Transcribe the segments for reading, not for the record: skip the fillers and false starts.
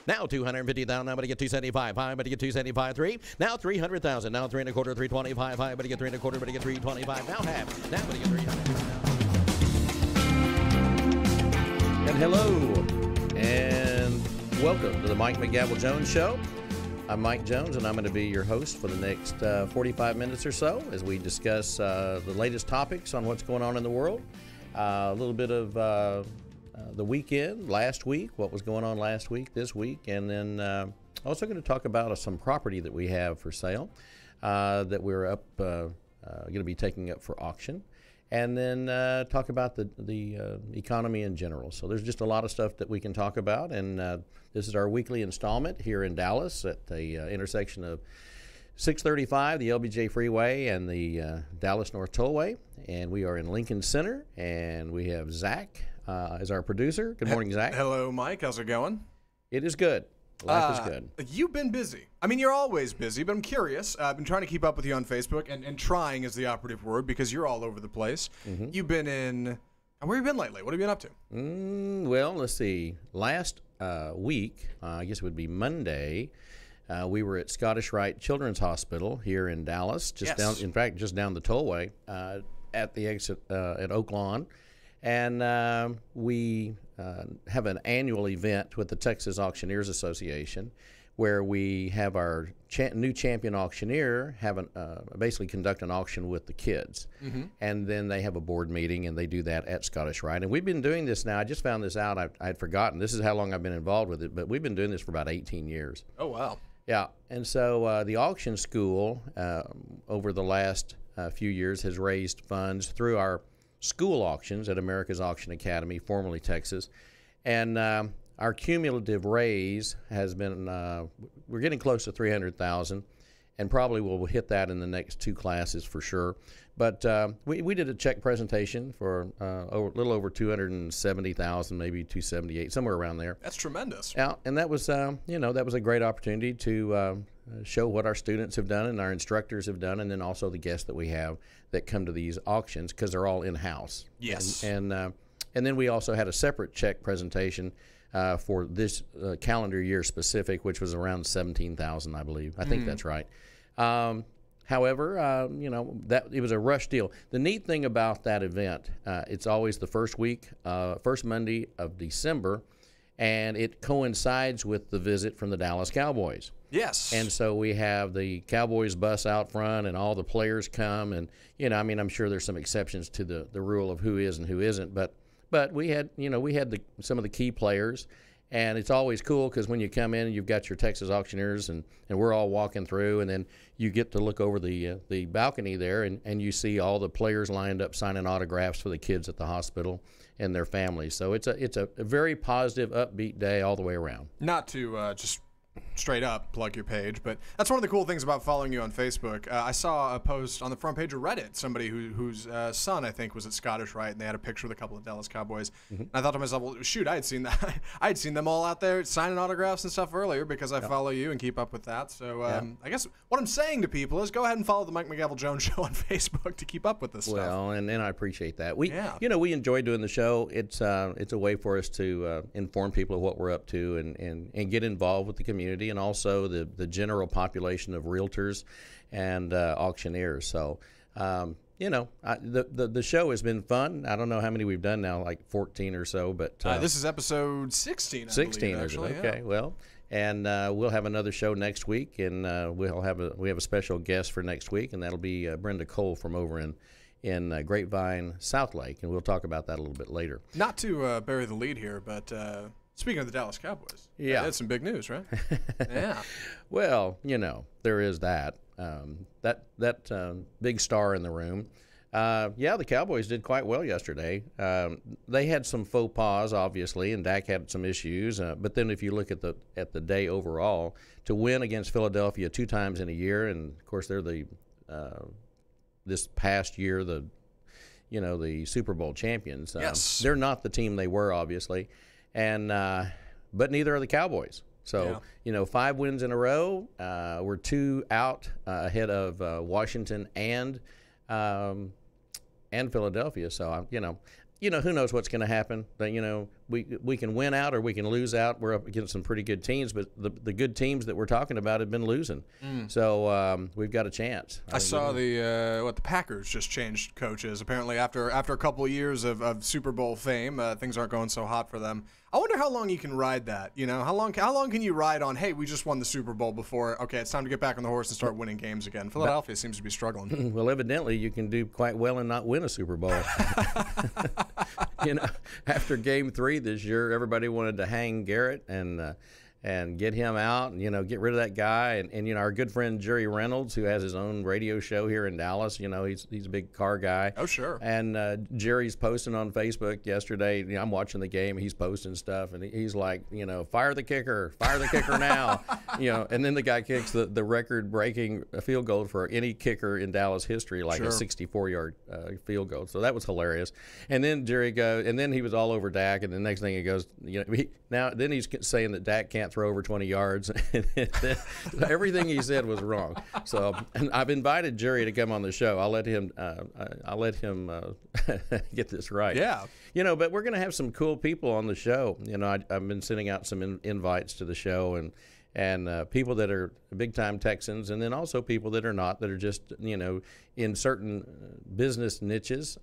Now 250,000. Now, but to get 275. High, but to get 275. 3. Now 300,000. Now 3 1/4, 325. High, but to get 3 1/4, but to get 325. Now half. Now, but to get 300. And hello, and welcome to the Mike McGavel Jones Show. I'm Mike Jones, and I'm going to be your host for the next 45 minutes or so as we discuss the latest topics on what's going on in the world. A little bit of the weekend, last week, what was going on last week, this week, and then also going to talk about some property that we have for sale that we're up going to be taking up for auction. And then talk about the economy in general. So there's just a lot of stuff that we can talk about. And this is our weekly installment here in Dallas at the intersection of 635, the LBJ Freeway, and the Dallas North Tollway. And we are in Lincoln Center. And we have Zach as our producer. Good morning, Zach. Hello, Mike. How's it going? It is good. Life is good. You've been busy. I mean, you're always busy, but I'm curious. I've been trying to keep up with you on Facebook, and trying is the operative word because you're all over the place. Mm-hmm. You've been in... Where have you been lately? What have you been up to? Well, let's see. Last week, I guess it would be Monday, we were at Scottish Rite Children's Hospital here in Dallas, just down the tollway at the exit at Oak Lawn. And we have an annual event with the Texas Auctioneers Association where we have our new champion auctioneer basically conduct an auction with the kids. Mm-hmm. And then they have a board meeting, and they do that at Scottish Rite. And we've been doing this now. I just found this out. I'd forgotten. This is how long I've been involved with it, but we've been doing this for about 18 years. Oh, wow. Yeah. And so the auction school over the last few years has raised funds through our school auctions at America's Auction Academy, formerly Texas. And our cumulative raise has been, we're getting close to $300,000, and probably we'll hit that in the next two classes for sure. But we did a check presentation for a little over $270,000, maybe $278,000, somewhere around there. That's tremendous. Yeah, and that was, that was a great opportunity to show what our students have done and our instructors have done, and then also the guests that we have that come to these auctions because they're all in-house. Yes. And then we also had a separate check presentation for this calendar year specific, which was around $17,000, I believe. I think that's right. However, that it was a rush deal. The neat thing about that event, it's always the first Monday of December, and it coincides with the visit from the Dallas Cowboys. Yes. And so we have the Cowboys bus out front, and all the players come, and I'm sure there's some exceptions to the rule of who is and who isn't, but we had some of the key players. And it's always cool because when you come in and you've got your Texas auctioneers and we're all walking through, and then you get to look over the balcony there and you see all the players lined up signing autographs for the kids at the hospital and their families. So it's a very positive, upbeat day all the way around. Not to just straight up plug your page, but that's one of the cool things about following you on Facebook. I saw a post on the front page of Reddit, somebody whose son, I think, was at Scottish Rite, and they had a picture with a couple of Dallas Cowboys. Mm-hmm. And I thought to myself, well, shoot, I had seen that. I had seen them all out there signing autographs and stuff earlier because I follow you and keep up with that. So I guess what I'm saying to people is go ahead and follow the Mike McGavel Jones Show on Facebook to keep up with this stuff. Well, and I appreciate that. We enjoy doing the show. It's a way for us to inform people of what we're up to and get involved with the community, and also the general population of realtors and auctioneers. So, the show has been fun. I don't know how many we've done now, like 14 or so. But this is episode 16. 16, actually. Okay, yeah. Well, and we'll have another show next week, and we have a special guest for next week, and that'll be Brenda Cole from over in Grapevine, South Lake, and we'll talk about that a little bit later. Not to bury the lead here, but speaking of the Dallas Cowboys, that's some big news, right? Yeah. Well, there is that. That big star in the room. The Cowboys did quite well yesterday. They had some faux pas, obviously, and Dak had some issues. But then if you look at the day overall, to win against Philadelphia 2 times in a year, and of course they're this past year the Super Bowl champions. Yes. They're not the team they were, obviously. And but neither are the Cowboys. So 5 wins in a row. We're 2 out ahead of Washington and Philadelphia. So who knows what's going to happen? But we can win out or we can lose out. We're up against some pretty good teams, but the good teams that we're talking about have been losing. So we've got a chance. I saw the Packers just changed coaches. Apparently, after a couple of years of Super Bowl fame, things aren't going so hot for them. I wonder how long you can ride that. You know, how long can you ride on? Hey, we just won the Super Bowl before. Okay, it's time to get back on the horse and start winning games again. Philadelphia seems to be struggling. Well, evidently, you can do quite well and not win a Super Bowl. You know, after Game 3 this year, everybody wanted to hang Garrett and get him out and, you know, get rid of that guy. And you know, our good friend Jerry Reynolds, who has his own radio show here in Dallas, you know, he's a big car guy. Oh, sure. And Jerry's posting on Facebook yesterday. You know, I'm watching the game. He's posting stuff, and he's like, you know, fire the kicker now. You know, and then the guy kicks the record-breaking field goal for any kicker in Dallas history, like a 64-yard field goal. So that was hilarious. And then Jerry goes, and then he was all over Dak, and the next thing he goes, you know, then he's saying that Dak can't throw over 20 yards. Everything he said was wrong. So and I've invited Jerry to come on the show. I'll let him get this right. Yeah. You know, but we're going to have some cool people on the show. You know, I've been sending out some invites to the show, and people that are big-time Texans, and then also people that are not, that are just, you know, in certain business niches.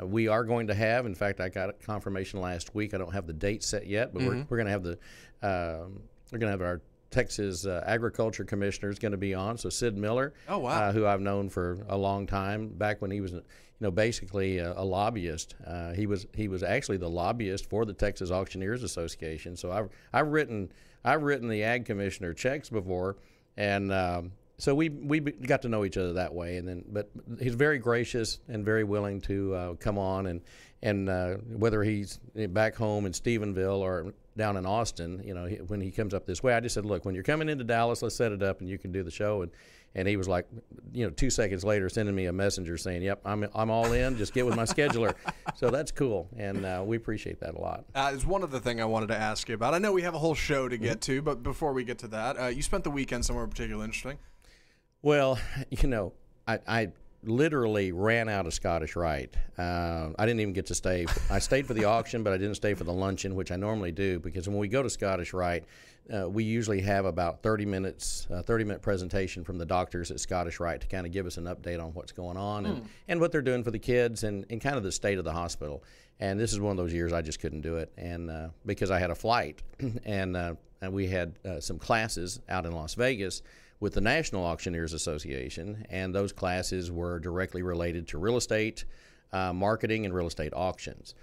We are going to have, in fact, I got a confirmation last week. I don't have the date set yet, but we're going to have our Texas agriculture commissioner is going to be on. So Sid Miller, who I've known for a long time, back when he was, you know, basically a lobbyist. He was actually the lobbyist for the Texas Auctioneers Association. So I've written the ag commissioner checks before, and so we got to know each other that way. And then, but he's very gracious and very willing to come on, and whether he's back home in Stephenville or down in Austin, you know, when he comes up this way, I just said, look, when you're coming into Dallas, let's set it up and you can do the show. And he was like, you know, 2 seconds later, sending me a messenger saying, "Yep, I'm all in. Just get with my scheduler." So that's cool, and we appreciate that a lot. There's one other thing I wanted to ask you about. I know we have a whole show to get to, but before we get to that, you spent the weekend somewhere particularly interesting. Well, you know, I literally ran out of Scottish Rite. I didn't even get to stay. I stayed for the auction, but I didn't stay for the luncheon, which I normally do, because when we go to Scottish Rite, we usually have about 30-minute presentation from the doctors at Scottish Rite to kind of give us an update on what's going on and what they're doing for the kids and kind of the state of the hospital. And this is one of those years I just couldn't do it, and because I had a flight, and we had some classes out in Las Vegas with the National Auctioneers Association, and those classes were directly related to real estate, marketing, and real estate auctions.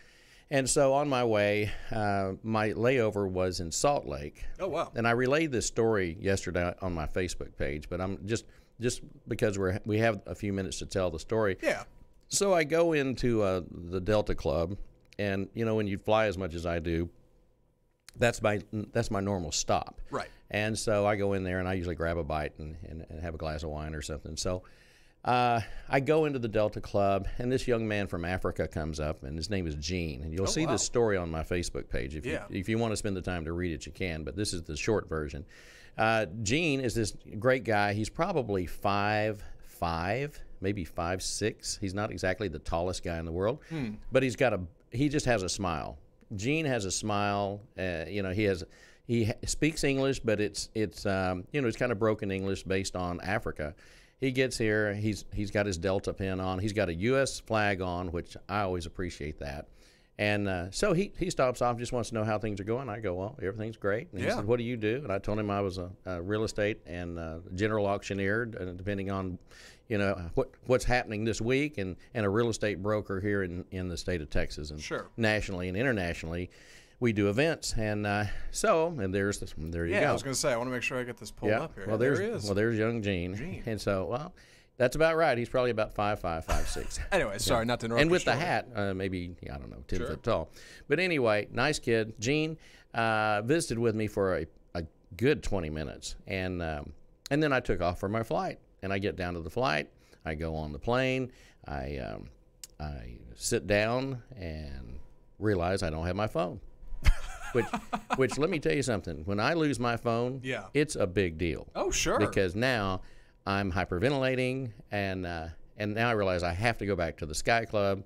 And so on my way, my layover was in Salt Lake. Oh, wow. And I relayed this story yesterday on my Facebook page, but I'm just because we have a few minutes to tell the story. Yeah. So I go into the Delta Club, and, you know, when you fly as much as I do, that's my normal stop. Right. And so I go in there, and I usually grab a bite and have a glass of wine or something. So I go into the Delta Club, and this young man from Africa comes up, and his name is Gene. And you'll see this story on my Facebook page. If you want to spend the time to read it, you can, but this is the short version. Gene is this great guy. He's probably 5'5", maybe 5'6". He's not exactly the tallest guy in the world, but he just has a smile. Gene has a smile. You know, he speaks English, but it's you know, it's kind of broken English based on Africa. He gets here. He's got his Delta pin on. He's got a U.S. flag on, which I always appreciate that. And so he stops off, just wants to know how things are going. I go, well, everything's great. And he said, what do you do? And I told him I was a real estate and general auctioneer, depending on, you know, what's happening this week, and a real estate broker here in the state of Texas, and nationally and internationally. We do events, and there you go. Yeah, I was going to say, I want to make sure I get this pulled up here. Well, there he is. Well, there's young Gene. And so, well, that's about right. He's probably about 5'5", 5'6". Anyway, sorry, not to interrupt. And with the hat, maybe, I don't know, 10 foot tall. But anyway, nice kid. Gene visited with me for a good 20 minutes, and then I took off for my flight. And I get down to the flight. I go on the plane. I sit down and realize I don't have my phone. Which let me tell you something. When I lose my phone, it's a big deal. Oh, sure. Because now I'm hyperventilating, and now I realize I have to go back to the Sky Club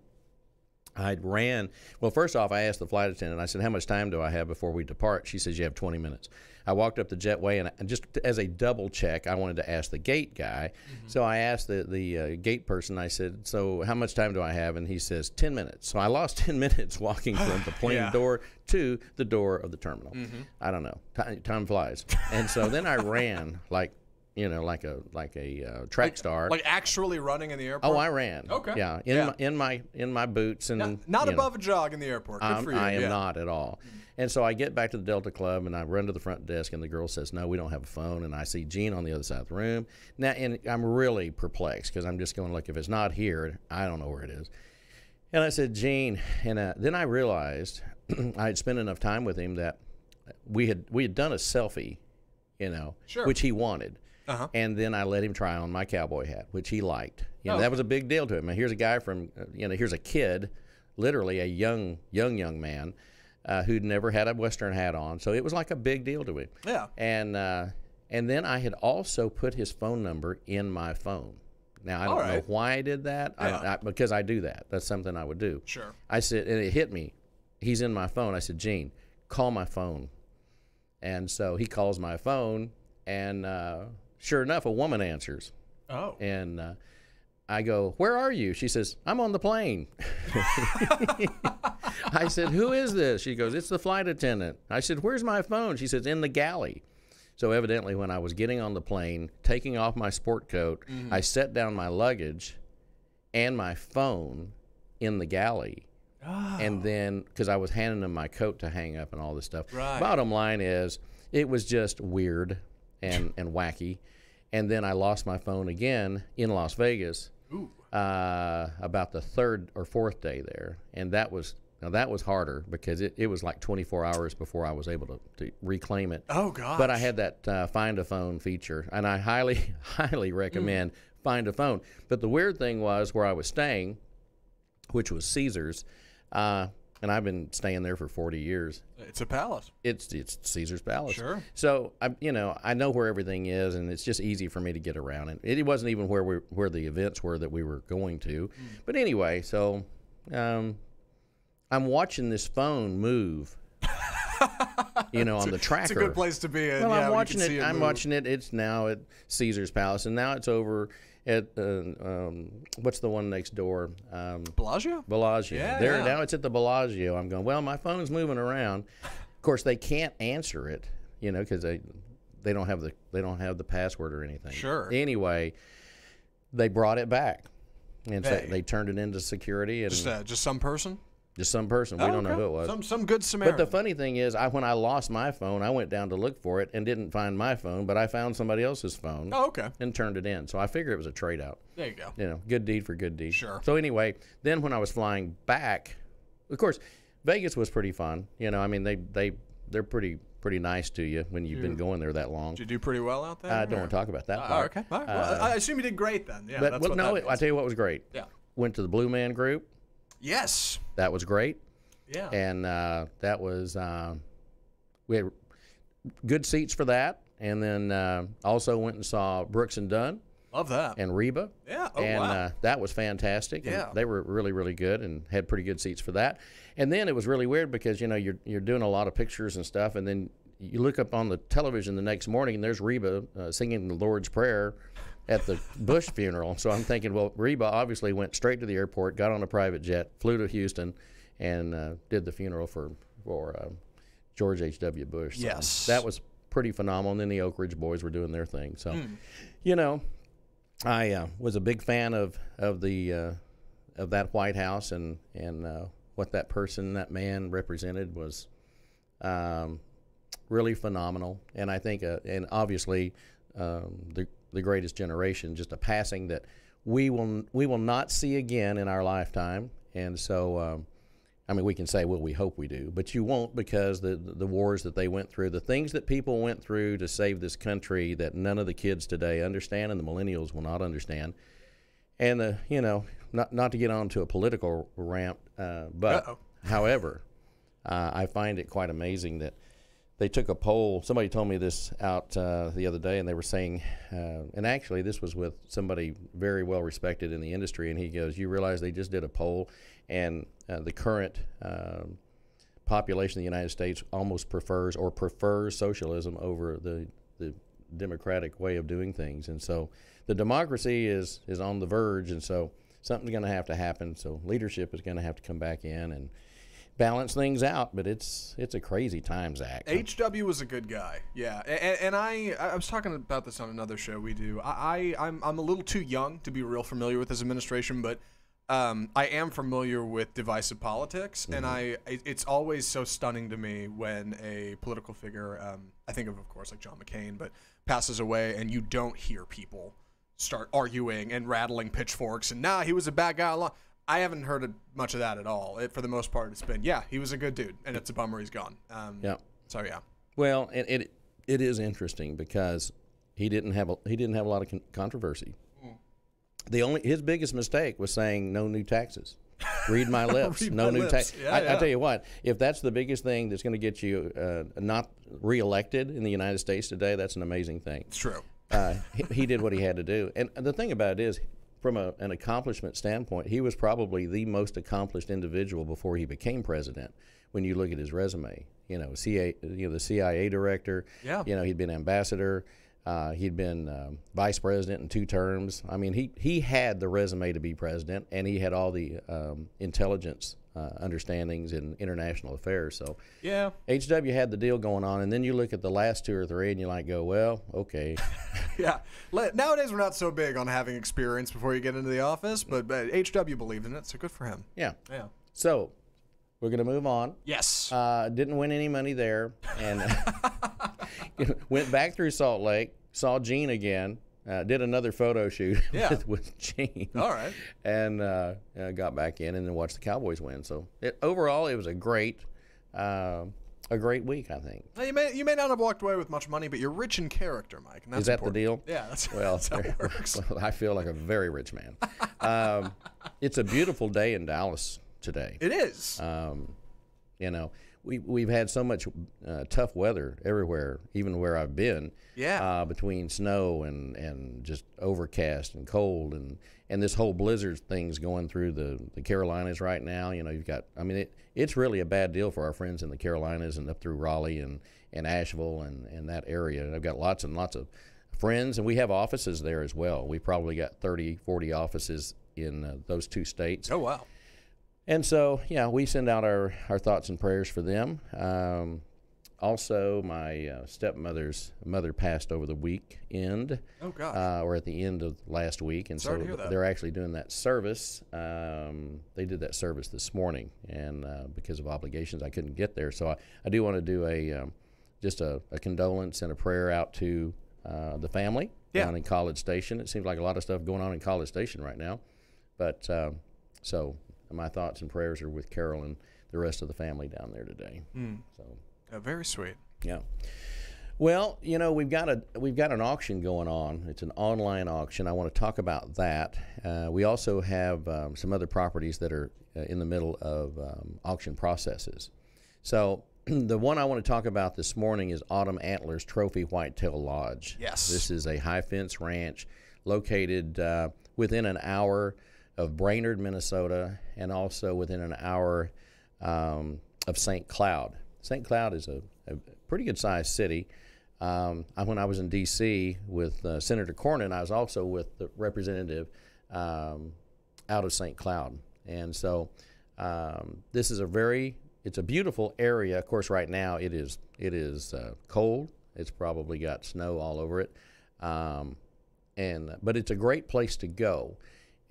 I ran. Well, first off, I asked the flight attendant, I said, how much time do I have before we depart? She says, you have 20 minutes. I walked up the jetway, and just as a double check, I wanted to ask the gate guy. So I asked the gate person, I said, so how much time do I have? And he says, 10 minutes. So I lost 10 minutes walking from the plane door to the door of the terminal. I don't know. Time flies. And so then I ran like a track star. Like actually running in the airport? Oh, I ran. Okay. Yeah, in my boots and not above a jog in the airport. Good for you. I am not at all. And so I get back to the Delta Club and I run to the front desk and the girl says, "No, we don't have a phone." And I see Gene on the other side of the room. Now, and I'm really perplexed because I'm just going, look, if it's not here, I don't know where it is. And I said, "Gene," and then I realized I had spent enough time with him that we had done a selfie, which he wanted. And then I let him try on my cowboy hat, which he liked. That was a big deal to him. And here's a guy from, here's a kid, literally a young man, who'd never had a Western hat on. So it was like a big deal to him. Yeah. And then I had also put his phone number in my phone. Now, I don't know why I did that, because I do that. That's something I would do. Sure. I said, and it hit me. He's in my phone. I said, "Gene, call my phone." And so he calls my phone, and sure enough, a woman answers. Oh. And I go, "Where are you?" She says, "I'm on the plane." I said, "Who is this?" She goes, "It's the flight attendant." I said, "Where's my phone?" She says, "In the galley." So evidently when I was getting on the plane, taking off my sport coat, I set down my luggage and my phone in the galley. Oh. And then, because I was handing them my coat to hang up and all this stuff. Right. Bottom line is, it was just weird and wacky. And then I lost my phone again in Las Vegas about the third or fourth day there. And that was harder because it was like 24 hours before I was able to reclaim it. Oh, gosh. But I had that Find a Phone feature, and I highly, highly recommend Find a Phone. But the weird thing was where I was staying, which was Caesars, and I've been staying there for 40 years. It's a palace. It's Caesar's Palace. Sure. So I know where everything is, and it's just easy for me to get around. And it wasn't even where the events were that we were going to. But anyway, so I'm watching this phone move. On the tracker. It's a good place to be in. Well, I'm watching it. I'm watching it. It's now at Caesar's Palace, and now it's over at what's the one next door? Bellagio. Bellagio. Yeah. Now it's at the Bellagio. I'm going, well, my phone's moving around. Of course, they can't answer it, because they don't have the password or anything. Sure. Anyway, they brought it back, and so they turned it into security. And just some person. Just some person. We don't know who it was. Some good Samaritan. But the funny thing is, when I lost my phone, I went down to look for it and didn't find my phone, but I found somebody else's phone. Oh, okay. And turned it in. So I figured it was a trade out. There you go. Good deed for good deed. Sure. So anyway, then when I was flying back, of course, Vegas was pretty fun. They're pretty nice to you when you've been going there that long. Did you do pretty well out there? I don't want to talk about that part. Okay. All right. Well, I assume you did great then. Yeah. But I tell you what was great. Yeah. Went to the Blue Man Group. Yes. That was great. Yeah. And that was, we had good seats for that. And then also went and saw Brooks and Dunn. Love that. And Reba. Yeah. Oh, wow. That was fantastic. Yeah. And they were really, really good and had pretty good seats for that. And then it was really weird because, you're doing a lot of pictures and stuff. And then you look up on the television the next morning and there's Reba singing the Lord's Prayer at the Bush funeral. So I'm thinking, well, Reba obviously went straight to the airport, got on a private jet, flew to Houston, and did the funeral for George H.W. Bush. So yes. That was pretty phenomenal. And then the Oak Ridge Boys were doing their thing. So, I was a big fan of that White House and what that man represented was really phenomenal. And I think, and obviously, the greatest generation, just a passing that we will not see again in our lifetime. And so, we can say, well, we hope we do, but you won't, because the wars that they went through, the things that people went through to save this country that none of the kids today understand and the millennials will not understand. And not to get onto a political rant, but however, I find it quite amazing that they took a poll. Somebody told me this out the other day, and they were saying, and actually this was with somebody very well respected in the industry, and he goes, you realize they just did a poll, and the current population of the United States almost prefers socialism over the democratic way of doing things. And so the democracy is on the verge, and so something's going to have to happen. So leadership is going to have to come back in and balance things out, but it's a crazy time, Zach. HW was a good guy, yeah. And I was talking about this on another show we do. I'm a little too young to be real familiar with his administration, but I am familiar with divisive politics, and it's always so stunning to me when a political figure, I think of course, like John McCain, but passes away, and you don't hear people start arguing and rattling pitchforks and he was a bad guy all along. I haven't heard much of that at all. For the most part, it's been he was a good dude, and it's a bummer he's gone. So yeah. Well, it is interesting because he didn't have a lot of controversy. His biggest mistake was saying no new taxes. Read my lips. No new tax. I tell you what, if that's the biggest thing that's going to get you not reelected in the United States today, that's an amazing thing. It's true. He did what he had to do. And the thing about it is, from an accomplishment standpoint, he was probably the most accomplished individual before he became president. When you look at his resume, the CIA director. Yeah. He'd been ambassador. He'd been vice president in 2 terms. I mean, he had the resume to be president, and he had all the intelligence understandings in international affairs. So yeah, HW had the deal going on, and then you look at the last 2 or 3, and you go, well, okay. Yeah. Nowadays we're not so big on having experience before you get into the office, but HW believed in it, so good for him. Yeah. Yeah. So we're going to move on. Yes. Didn't win any money there, and went back through Salt Lake, saw Gene again, did another photo shoot with Gene. All right. And got back in and then watched the Cowboys win. So overall, it was a great week, I think. Now, you may not have walked away with much money, but you're rich in character, Mike. And that's Is that important. the deal? Yeah, that's how it works. Well, I feel like a very rich man. It's a beautiful day in Dallas today. It is. We've had so much tough weather everywhere, even where I've been. Yeah. Between snow and just overcast and cold and this whole blizzard thing's going through the Carolinas right now. You've got. I mean, it's really a bad deal for our friends in the Carolinas and up through Raleigh and Asheville and that area. I've got lots and lots of friends, and we have offices there as well. We probably got 30, 40 offices in those 2 states. Oh wow. And so, we send out our thoughts and prayers for them. Also, my stepmother's mother passed over the weekend. Oh, gosh. Or at the end of last week. And Sorry to hear that. They're actually doing that service. They did that service this morning, and because of obligations, I couldn't get there. So I do want to do just a condolence and a prayer out to the family down in College Station. It seems like a lot of stuff going on in College Station right now. But so my thoughts and prayers are with Carol and the rest of the family down there today. So very sweet. Yeah. Well, we've got an auction going on. It's an online auction. I want to talk about that. We also have some other properties that are in the middle of auction processes. So the one I want to talk about this morning is Autumn Antlers Trophy Whitetail Lodge. Yes. This is a high fence ranch located within an hour of Brainerd, Minnesota, and also within an hour of St. Cloud. St. Cloud is a pretty good-sized city. When I was in D.C. with Senator Cornyn, I was also with the representative out of St. Cloud. And so this is it's a beautiful area. Of course, right now it is cold. It's probably got snow all over it. But it's a great place to go.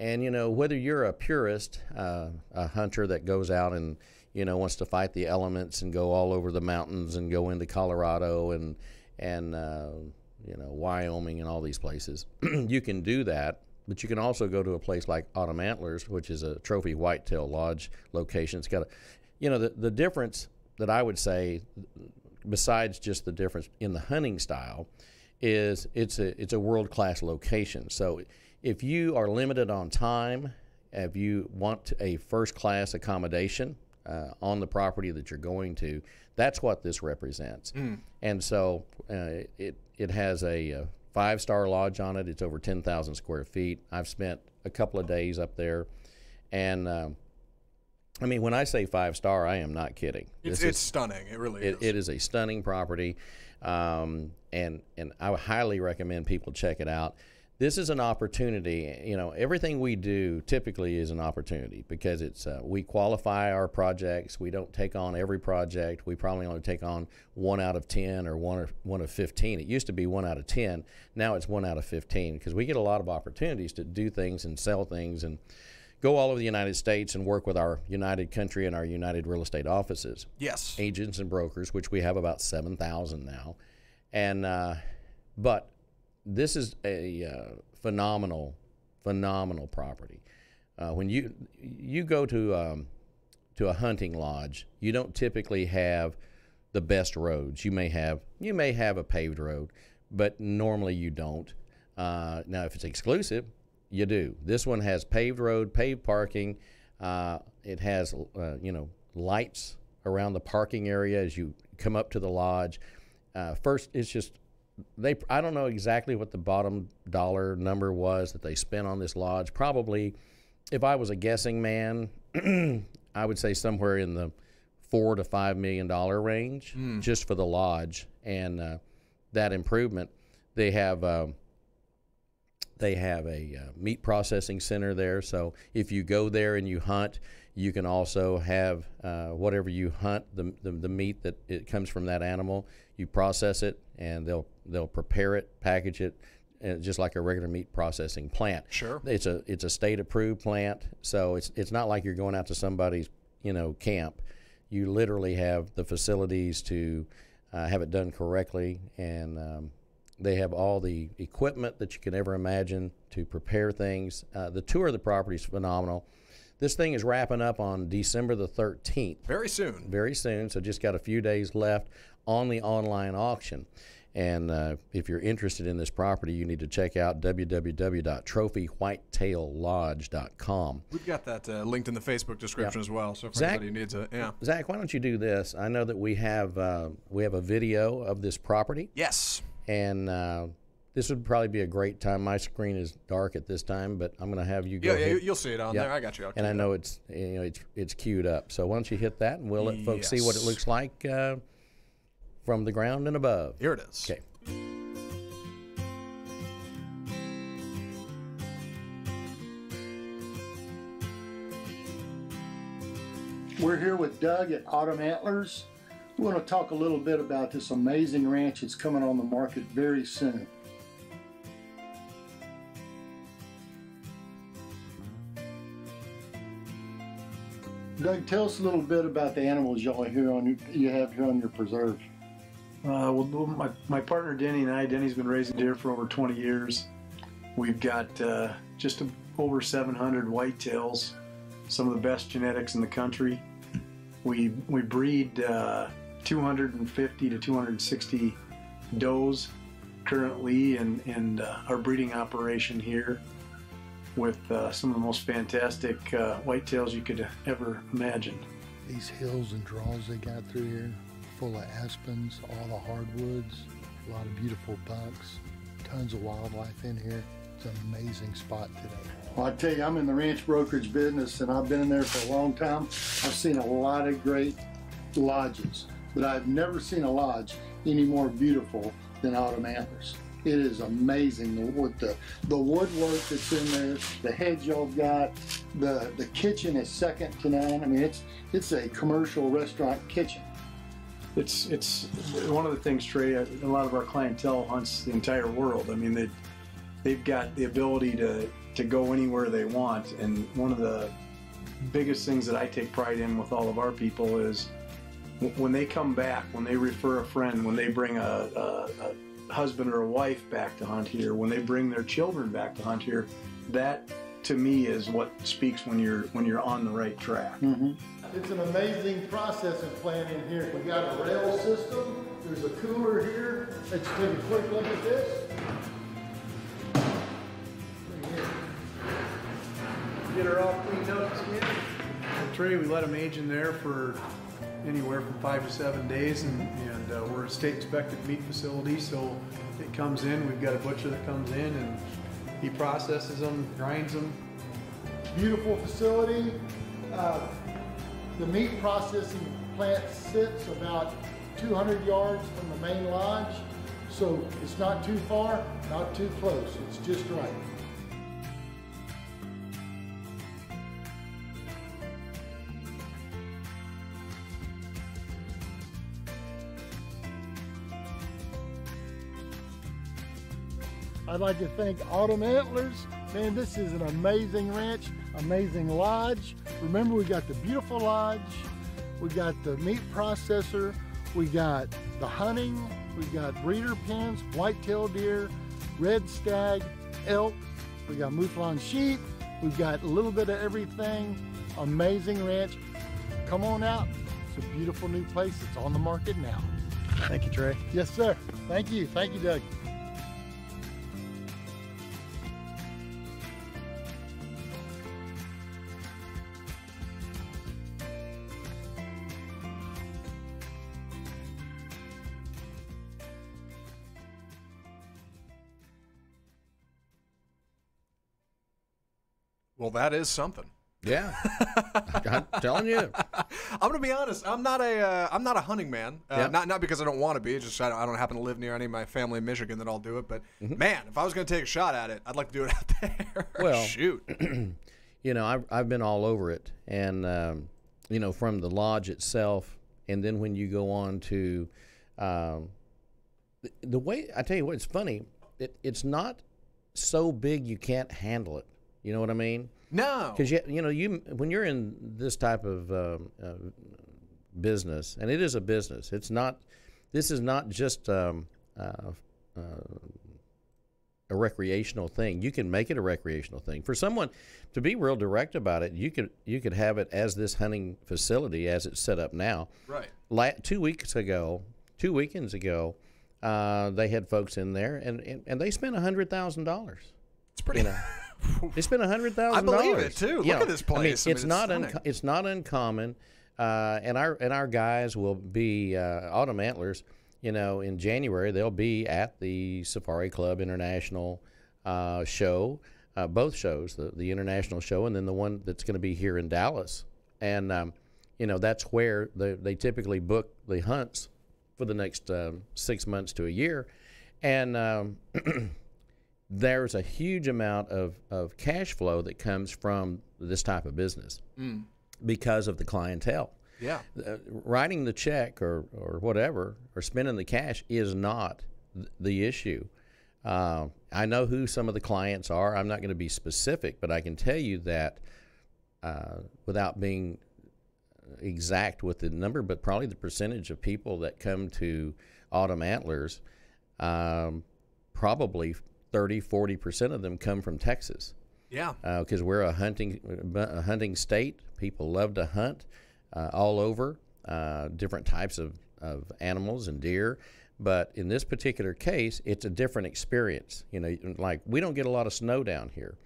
And, whether you're a purist, a hunter that goes out and, wants to fight the elements and go all over the mountains and go into Colorado and Wyoming and all these places, you can do that. But you can also go to a place like Autumn Antlers, which is a trophy whitetail lodge location. It's got the difference that I would say, besides just the difference in the hunting style, is it's a world-class location. So if you are limited on time, if you want a first-class accommodation, on the property that you're going to. That's what this represents. And so it has a 5-star lodge on it. It's over 10,000 square feet. I've spent a couple of days up there, and I mean, when I say 5-star, I am not kidding. It's stunning. It really is. It is a stunning property, and I would highly recommend people check it out. This is an opportunity. You know, everything we do typically is an opportunity because it's we qualify our projects. We don't take on every project. We probably only take on 1 out of 10 or 1 of 15. It used to be 1 out of 10. Now it's 1 out of 15 because we get a lot of opportunities to do things and sell things and go all over the United States and work with our United Country and our United Real Estate offices. Yes. Agents and brokers, which we have about 7,000 now. And but this is a phenomenal property. When you go to a hunting lodge, you don't typically have the best roads. You may have a paved road, but normally you don't. Now, if it's exclusive, you do. This one has paved road, paved parking. It has lights around the parking area as you come up to the lodge. First, it's just I don't know exactly what the bottom dollar number was that they spent on this lodge. Probably, if I was a guessing man, I would say somewhere in the $4 to $5 million range just for the lodge and that improvement. They have a meat processing center there, so if you go there and you hunt, you can also have whatever you hunt, the meat that it comes from that animal. You process it, and they'll prepare it, package it, just like a regular meat processing plant. Sure. It's a state approved plant, so it's not like you're going out to somebody's camp. You literally have the facilities to have it done correctly, and they have all the equipment that you can ever imagine to prepare things. The tour of the property is phenomenal. This thing is wrapping up on December the 13th. Very soon. Very soon. So just got a few days left on the online auction. And if you're interested in this property, you need to check out www.trophywhitetaillodge.com. We've got that linked in the Facebook description as well. So for anybody who needs it, Zach, why don't you do this? I know that we have a video of this property. Yes. And this would probably be a great time. My screen is dark at this time, but I'm going to have you go. Yeah, you'll see it on there. I got you. And I know it's queued up. So why don't you hit that, and we'll let folks see what it looks like from the ground and above. Here it is. Okay. We're here with Doug at Autumn Antlers. We're going to talk a little bit about this amazing ranch that's coming on the market very soon. Doug, tell us a little bit about the animals you have here on your preserve. Well, my partner Denny and I, Denny's been raising deer for over 20 years. We've got just over 700 whitetails, some of the best genetics in the country. We breed 250 to 260 does currently in our breeding operation here with some of the most fantastic whitetails you could ever imagine. These hills and draws they got through here, full of aspens, all the hardwoods, a lot of beautiful bucks, tons of wildlife in here. It's an amazing spot today. Well, I tell you, I'm in the ranch brokerage business and I've been in there for a long time. I've seen a lot of great lodges, but I've never seen a lodge any more beautiful than Autumn Antlers. It is amazing the woodwork that's in there, the hedge y'all got, the kitchen is second to none. I mean, it's a commercial restaurant kitchen. It's one of the things, Trey. A lot of our clientele hunts the entire world. I mean, they've got the ability to go anywhere they want, and one of the biggest things that I take pride in with all of our people is when they come back, when they refer a friend, when they bring a husband or a wife back to hunt here, when they bring their children back to hunt here, that to me is what speaks when you're on the right track. Mm-hmm. It's an amazing processing plant in here. We got a rail system. There's a cooler here. Let's take a quick look at this. Get her all cleaned up again. Trey, we let them age in there for anywhere from 5 to 7 days, and we're a state inspected meat facility, so it comes in. We've got a butcher that comes in and he processes them, grinds them. Beautiful facility. The meat processing plant sits about 200 yards from the main lodge, so it's not too far, not too close. It's just right. I'd like to thank Autumn Antlers. Man, this is an amazing ranch, amazing lodge. Remember, we got the beautiful lodge, we got the meat processor, we got the hunting, we got breeder pens, whitetail deer, red stag, elk, we got mouflon sheep, we've got a little bit of everything. Amazing ranch. Come on out. It's a beautiful new place. It's on the market now. Thank you, Trey. Yes, sir. Thank you. Thank you, Doug. Well, that is something. Yeah, I'm telling you. I'm gonna be honest. I'm not a hunting man. Yeah. Not because I don't want to be. It's just I don't happen to live near any of my family in Michigan that I'll do it. But man, if I was gonna take a shot at it, I'd like to do it out there. Well, shoot. You know, I've been all over it, and you know, from the lodge itself, and then when you go on to the way I tell you what, it's funny. It's not so big you can't handle it. You know what I mean? No. Because when you're in this type of business, and it is a business. This is not just a recreational thing. You can make it a recreational thing. For someone to be real direct about it, you could have it as this hunting facility as it's set up now. Right. 2 weekends ago, they had folks in there, and they spent $100,000. It's pretty. They spent $100,000. I believe it too. Look at this place. It's not uncommon, and our guys will be Autumn Antlers. You know, in January they'll be at the Safari Club International show, both shows, the international show, and then the one that's going to be here in Dallas. And you know, that's where they typically book the hunts for the next 6 months to a year, and there's a huge amount of cash flow that comes from this type of business because of the clientele. Yeah. Writing the check or whatever, or spending the cash is not the issue. I know who some of the clients are. I'm not going to be specific, but I can tell you that without being exact with the number, but probably the percentage of people that come to Autumn Antlers, probably 30-40% of them come from Texas. Yeah. Because we're a hunting state. People love to hunt all over, different types of animals and deer. But in this particular case, it's a different experience. You know, like we don't get a lot of snow down here.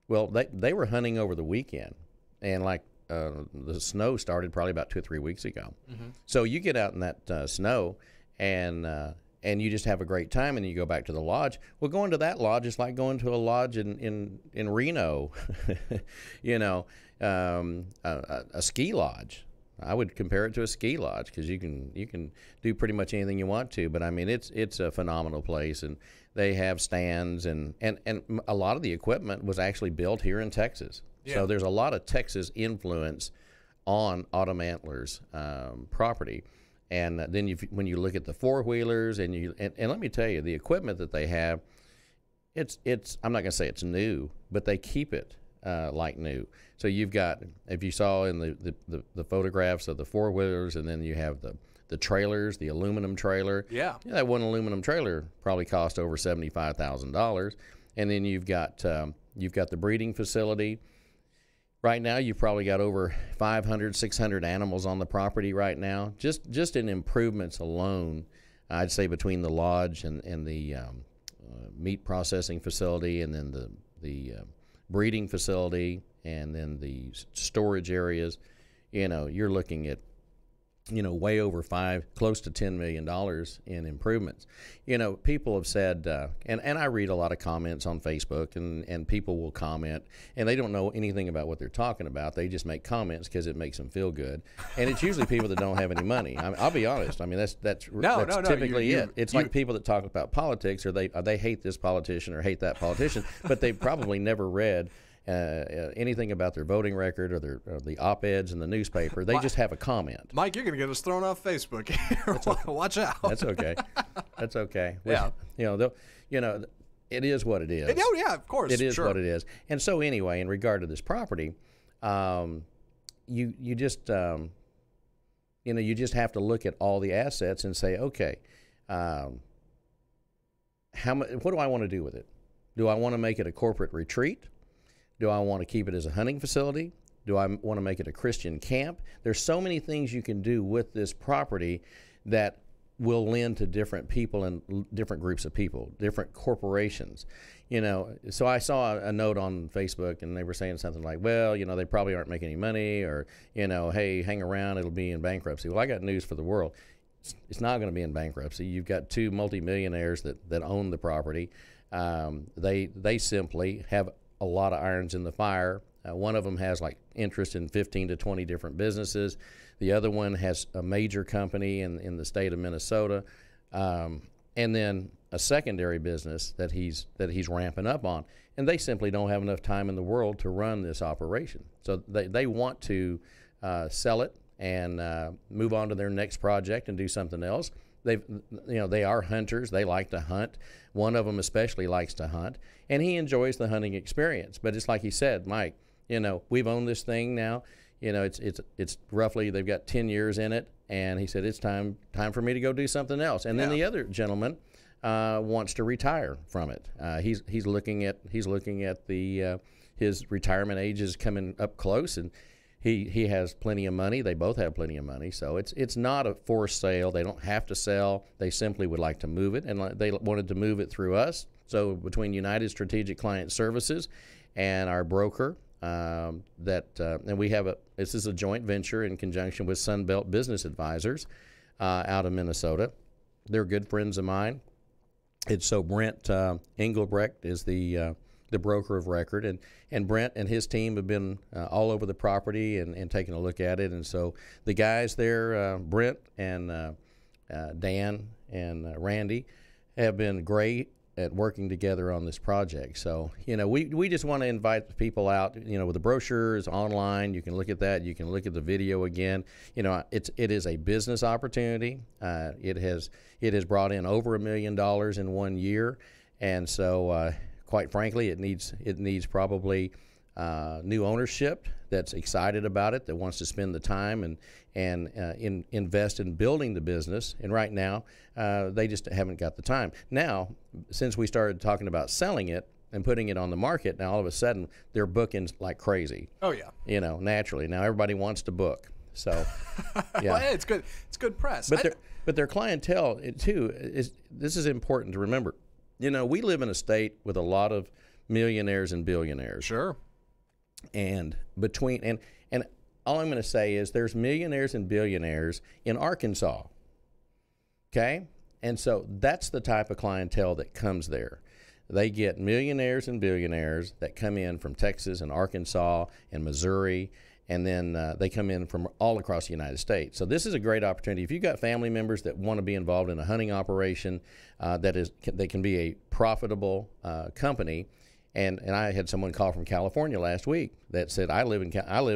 Well, they were hunting over the weekend, and like the snow started probably about 2 or 3 weeks ago. So you get out in that snow, and you just have a great time, and you go back to the lodge. Well, going to that lodge is like going to a lodge in Reno, you know, a ski lodge. I would compare it to a ski lodge because you can do pretty much anything you want to. But I mean, it's a phenomenal place, and they have stands, and a lot of the equipment was actually built here in Texas. Yeah. So there's a lot of Texas influence on Autumn Antlers property. And then when you look at the four-wheelers, and let me tell you, the equipment that they have, it's I'm not going to say it's new, but they keep it like new. So you've got, if you saw in the photographs of the four-wheelers, and then you have the trailers, the aluminum trailer. Yeah. That one aluminum trailer probably cost over $75,000. And then you've got the breeding facility. Right now, you've probably got over 500, 600 animals on the property right now. Just in improvements alone, I'd say between the lodge and the meat processing facility, and then the breeding facility, and then the storage areas, you're looking at way over close to $10 million in improvements. People have said, and I read a lot of comments on Facebook, and people will comment, and they don't know anything about what they're talking about. They just make comments because it makes them feel good, and it's usually people that don't have any money. I'll be honest. I mean, that's typically it. It's like people that talk about politics, or they hate this politician or hate that politician, but they've probably never read anything about their voting record or the op-eds in the newspaper. They just have a comment. Mike, you're going to get us thrown off Facebook here. Watch out. That's okay. That's okay. Yeah. It is what it is. Oh, yeah, of course. It is what it is. And so anyway, in regard to this property, you just have to look at all the assets and say, okay, what do I want to do with it? Do I want to make it a corporate retreat? Do I want to keep it as a hunting facility? Do I want to make it a Christian camp? There's so many things you can do with this property that will lend to different people and different groups of people, different corporations. So I saw a note on Facebook, and they were saying something like, well, they probably aren't making any money, or, hey, hang around, it'll be in bankruptcy. Well, I got news for the world. It's not going to be in bankruptcy. You've got two multimillionaires that own the property. They simply have a lot of irons in the fire. One of them has interest in 15 to 20 different businesses. The other one has a major company in the state of Minnesota, and then a secondary business that he's ramping up on. And they simply don't have enough time in the world to run this operation. So they want to sell it and move on to their next project and do something else. They are hunters. They like to hunt. One of them especially likes to hunt, and he enjoys the hunting experience. But it's like he said, Mike, we've owned this thing now. It's roughly, they've got 10 years in it, and he said it's time for me to go do something else. And then the other gentleman wants to retire from it. He's looking at his retirement age is coming up close, and he has plenty of money. They both have plenty of money, so it's not a forced sale. They don't have to sell. They simply would like to move it, and they wanted to move it through us. So between United Strategic Client Services and our broker, and we have this is a joint venture in conjunction with Sunbelt Business Advisors out of Minnesota. They're good friends of mine. And so Brent Engelbrecht is the broker of record, and Brent and his team have been all over the property and taking a look at it. And so the guys there, Brent and Dan and Randy, have been great at working together on this project. So we just want to invite the people out. With the brochures online, you can look at that. You can look at the video again. It is a business opportunity. It has brought in over $1 million in 1 year, and so. Quite frankly, it needs probably new ownership that's excited about it, that wants to spend the time and invest in building the business. And right now, they just haven't got the time. Now, since we started talking about selling it and putting it on the market, now all of a sudden they're booking like crazy. Oh yeah. Naturally. Now everybody wants to book. So, yeah. Well, hey, it's good. It's good press. But their clientele too this is important to remember. We live in a state with a lot of millionaires and billionaires. Sure. And and all I'm going to say is there's millionaires and billionaires in Arkansas. Okay? And so that's the type of clientele that comes there. They get millionaires and billionaires that come in from Texas and Arkansas and Missouri, and then they come in from all across the United States. So this is a great opportunity. If you've got family members that want to be involved in a hunting operation, they can be a profitable company. And I had someone call from California last week that said, I live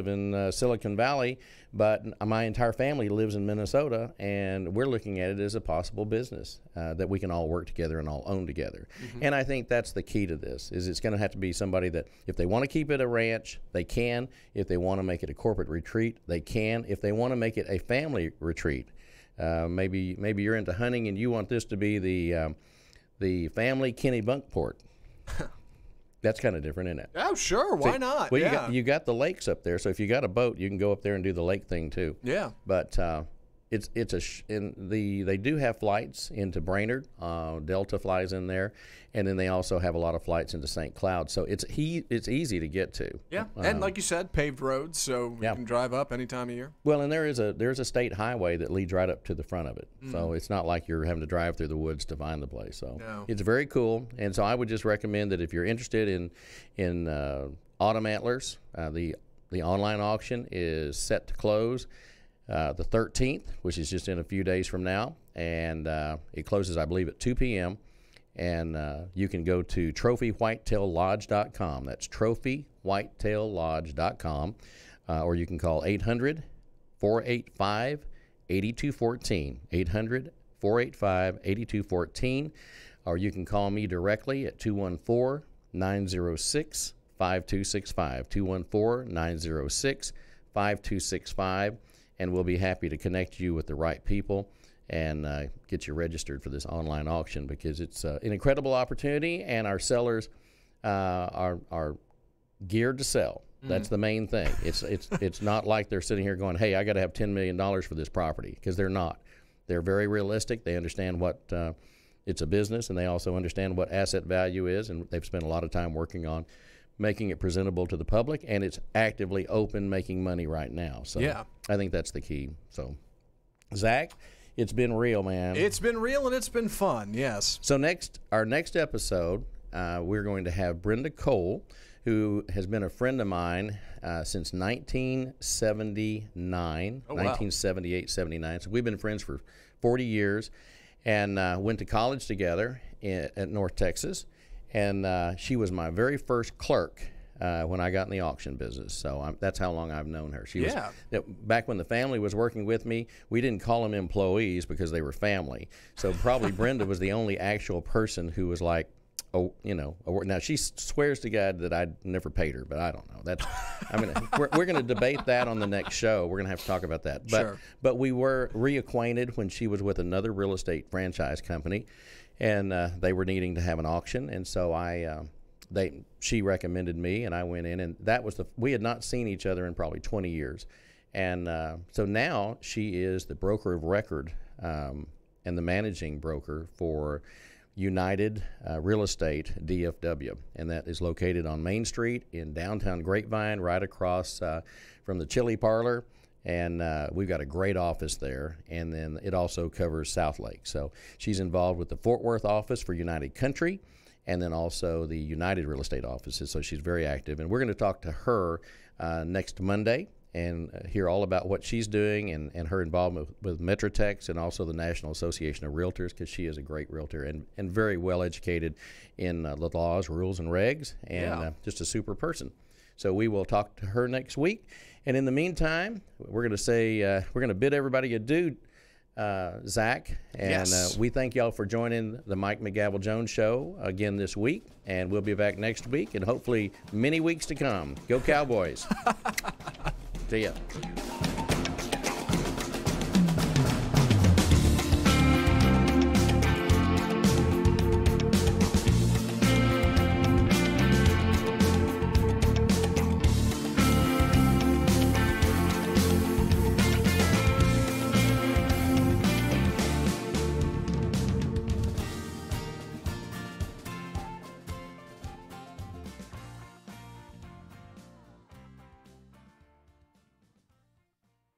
in Silicon Valley, but my entire family lives in Minnesota, and we're looking at it as a possible business that we can all work together and all own together. Mm-hmm. And I think that's the key to this, is it's going to have to be somebody that if they want to keep it a ranch, they can. If they want to make it a corporate retreat, they can. If they want to make it a family retreat, maybe you're into hunting and you want this to be the family Kennebunkport. That's kind of different, isn't it? Oh, sure. Why not? Well, you got the lakes up there, so if you got a boat, you can go up there and do the lake thing too. Yeah. But they do have flights into Brainerd. Delta flies in there, and then they also have a lot of flights into St. Cloud. So it's easy to get to. Yeah, and like you said, paved roads, so you can drive up any time of year. Well, and there's a state highway that leads right up to the front of it. So it's not like you're having to drive through the woods to find the place. So it's very cool. And so I would just recommend that if you're interested in autumn antlers, the online auction is set to close the 13th, which is just in a few days from now, and it closes, I believe, at 2 p.m. And you can go to TrophyWhitetailLodge.com. That's TrophyWhitetailLodge.com, or you can call 800-485-8214, 800-485-8214, or you can call me directly at 214-906-5265, 214-906-5265. And we'll be happy to connect you with the right people and get you registered for this online auction, because it's an incredible opportunity, and our sellers are geared to sell. That's the main thing. It's not like they're sitting here going, hey, I got to have $10 million for this property, because they're not. They're very realistic. They understand what it's a business, and they also understand what asset value is, and they've spent a lot of time working on making it presentable to the public, and it's actively open, making money right now. So I think that's the key. So, Zach, it's been real, man. It's been real, and it's been fun, yes. So our next episode, we're going to have Brenda Cole, who has been a friend of mine since 1979, 1978, 79. So we've been friends for 40 years, and went to college together at North Texas. And she was my very first clerk when I got in the auction business. So that's how long I've known her. She was back when the family was working with me. We didn't call them employees because they were family. So probably Brenda was the only actual person who was like, now she swears to God that I never paid her, but I don't know. We're gonna debate that on the next show. We're gonna have to talk about that. But we were reacquainted when she was with another real estate franchise company. And they were needing to have an auction, and so she recommended me, and I went in, and we had not seen each other in probably 20 years, and so now she is the broker of record and the managing broker for United Real Estate DFW, and that is located on Main Street in downtown Grapevine, right across from the Chili Parlor. And we've got a great office there, and then it also covers South Lake. So she's involved with the Fort Worth office for United Country, and then also the United Real Estate offices. So she's very active, and we're going to talk to her next Monday and hear all about what she's doing and her involvement with Metrotex and also the National Association of Realtors, because she is a great realtor and very well educated in the laws, rules, and regs, and just a super person. So we will talk to her next week. And in the meantime, we're going to say, we're going to bid everybody adieu, Zach. And we thank y'all for joining the Mike McGavel Jones Show again this week. And we'll be back next week and hopefully many weeks to come. Go Cowboys. See ya.